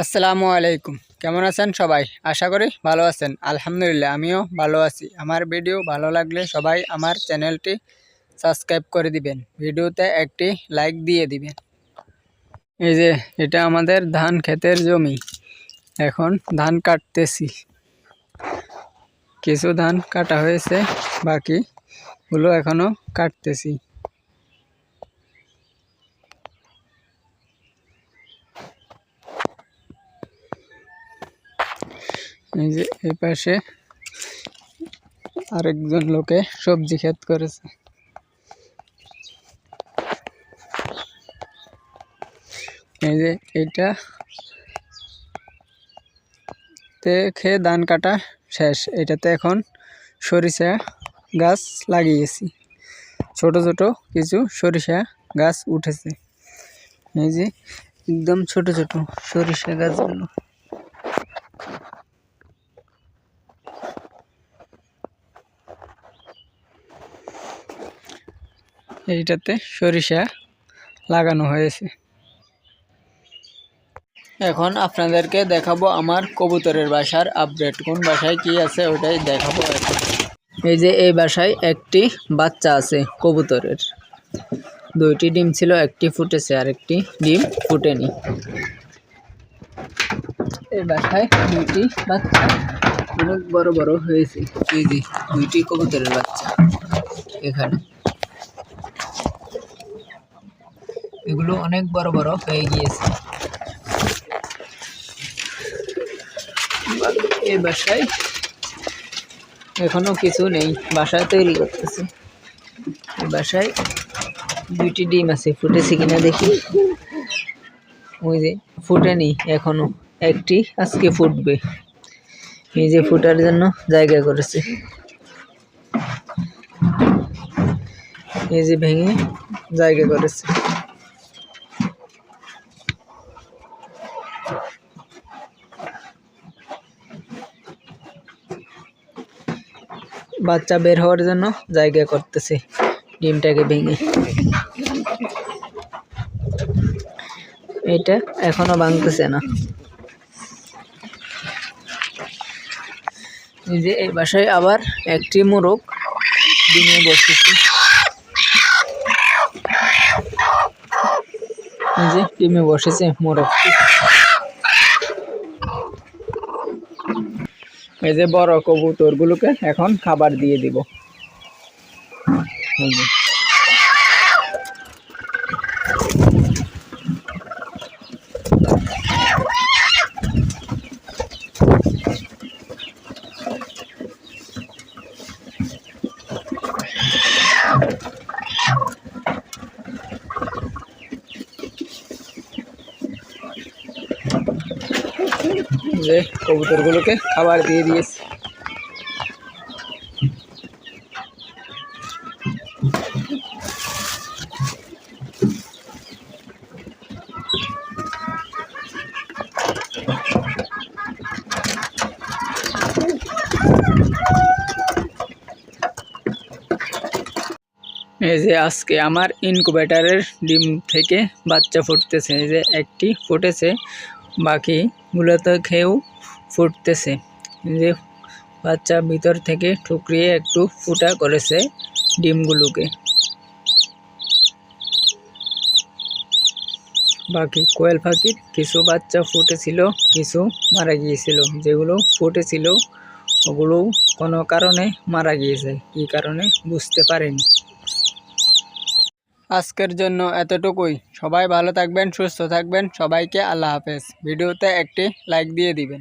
আসসালামু আলাইকুম। কেমন আছেন সবাই? আশা করি ভালো আছেন। আলহামদুলিল্লাহ আমিও ভালো আছি। আমার ভিডিও ভালো লাগলে সবাই আমার চ্যানেলটি সাবস্ক্রাইব করে দিবেন, ভিডিওতে একটি লাইক দিয়ে দিবেন। এই যে এটা আমাদের ধান ক্ষেতের জমি, এখন ধান কাটতেছি। কিছু ধান কাটা হয়েছে, বাকিগুলো এখনো কাটতেছি। এই যে এই পাশে আরেকজন লোকে সবজি ক্ষেত করেছে। এই যে এটা খেয়ে ধান কাটা শেষ। এটাতে এখন সরিষা গাছ লাগিয়েছি, ছোট ছোট কিছু সরিষা গাছ উঠেছে। এই যে একদম ছোট ছোট সরিষা গাছগুলো। এইটাতে সরিষা লাগানো হয়েছে। এখন আপনাদেরকে দেখাবো আমার কবুতরের বাসার আপডেট, কোন বাসায় কি আছে ওটাই দেখাবো এখন। এই যে এই বাসায় একটি বাচ্চা আছে কবুতরের। 2টি ডিম ছিল, একটি ফুটেছে আর একটি ডিম ফুটেনি। এই বাসায় 2টি বাচ্চা অনেক বড় বড় হয়েছে। এই যে 2টি কবুতরের বাচ্চা এখানে, এগুলো অনেক বড় বড় হয়ে গিয়েছে। এই বাসায় এখনো কিছু নেই, বাসায় তৈরি করতেছে। এই বাসায় 2টি ডিম আছে, ফুটেছে কিনা দেখি। ওই যে ফুটেনি এখনো, একটি আজকে ফুটবে। এই যে ফুটার জন্য জায়গা করেছে, এই যে ভেঙে জায়গা করেছে। বাচ্চা বের হওয়ার জন্য জায়গা করতেছে ডিমটাকে ভেঙে। এটা এখনো ভাঙতেছে না। এই যে এই বাসায় আবার একটি মোরগ ডিমে বসেছে। এই যে ডিমে বসেছে মোরগটি। এই যে বড় কবুতরগুলোকে এখন খাবার দিয়ে দিব। যে কবুতরগুলোকে খাবার দিয়ে দিয়েছি। এই যে আজকে আমার ইনকুবেটরের ডিম থেকে বাচ্চা ফুটতেছে। এই যে একটি ফুটেছে, বাকিগুলো তো খেয়েও ফুটতেছে। এই যে বাচ্চা ভিতর থেকে ঠুকরিয়ে একটু ফুটা করেছে ডিমগুলোকে। বাকি কোয়েল পাখির কিছু বাচ্চা ফুটেছিল, কিছু মারা গিয়েছিল। যেগুলো ফুটেছিল ওগুলোও কোনো কারণে মারা গিয়েছে, কী কারণে বুঝতে পারিনি। আজকের জন্য এতটুকুই। সবাই ভালো থাকবেন, সুস্থ থাকবেন। সবাইকে আল্লাহ হাফেজ। ভিডিওতে একটি লাইক দিয়ে দিবেন।